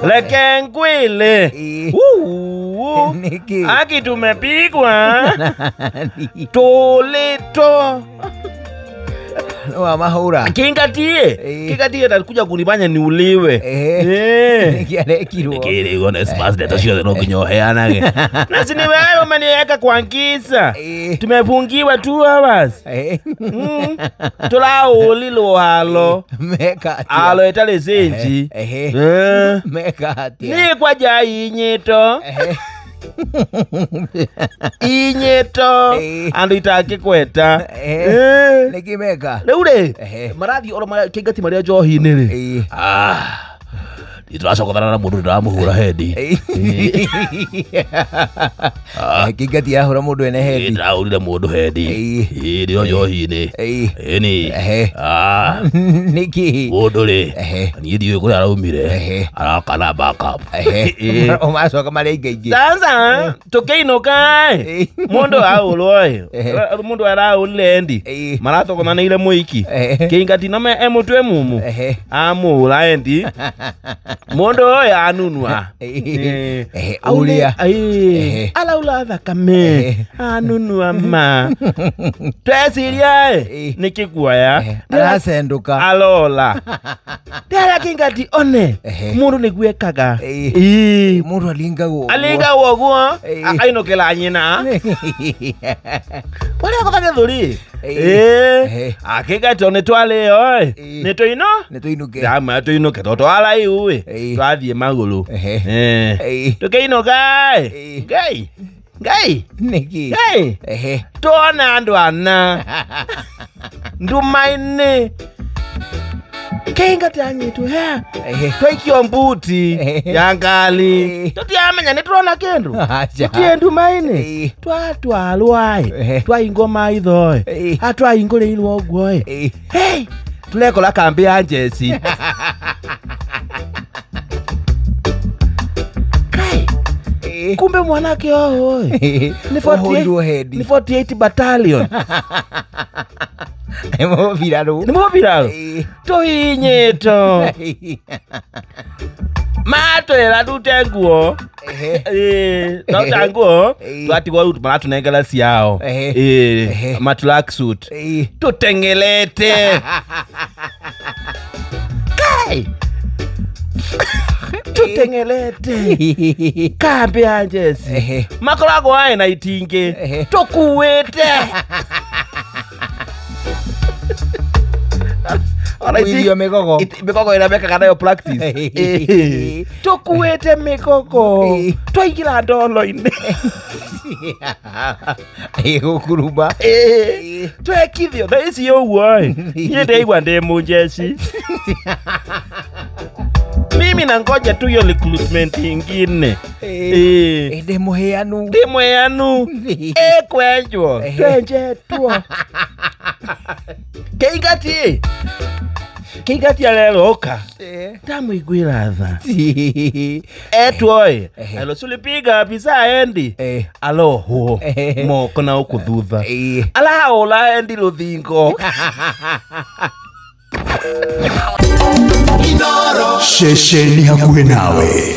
Lekengwile. Niki. Aki tumepigwa. Toleto. Wa mahura. Kingatie atakuja kunifanya niuliwe. Niki alekirwo. Kile gone spas de tashio no kunyoheana ge. Na sini wewe umeniweka kwa ngisa. Tumefungiwa 2 hours. Tulao lilo halo. Meka. Alo etale zenji. Meka. Ni kwa jai nyito. Inyeto andu itake kweta Niki meka. Leure marathi oro kengati maria johi niri Itraso kodana mundu ndamuhura hendi. Kingati ya hura mundu ene hendi. Ndaurire mundu hendi. Ndio johi-ini. Eni. Niki. Mundu ri. Ni ndio kuri araumire. Arakana backup. Omacoka marenga ingi. Sasa tukiinuka mundu auloi. Mundu araulire hendi. Maratokona ile muiki. Kingati na emutwe mumu. Amura hendi. Mondo ya anunwa aulia ala ula thakame anunwa ma twesiria nikiguaya arasenduka alola ndara kingati one mundu niguekaga mundu alingagwo guo akainokela nyina wale akotha thuri akigati one twale oi netoinuke dama toinuke twala iwe twathie maguru tukiinuka ngai Niki tona andu ana ndumaine kengati anyitu twaikio mbuti ya ngali tutiamenya niturona kindu tutiendu maine twatwalwae twaingoma ithoe atwaingulirwo guoe tulekola kambi ya njeci kumbe mwanake ni 48 battalion. Nimo viralo toinyeto mato era dutenguo tanguo twatigwa ut maratu nengela siao matulak suit tutengelete kai tutengelete kambi anjesi makolago ae na itinge tokuwete William Megogo. Megogo inabeka kanayo practice. Tokuwete Megogo. Twaikira ndolo ine. Kuruba. Twekithio thaisi yoguo. Yende igwa ndemu njeci. Mimi nangoja tu hiyo recruitment ingine. Demoheanu. Kwenjwo. Twenjetwo. Kingati alelo oka. Tamu igwira tha. Etwoe. Alo sulipiga pisa endi. Alo huo. Moko na ukuthutha. Ala ola endi luthingo. Shesheni hakuwe nawe.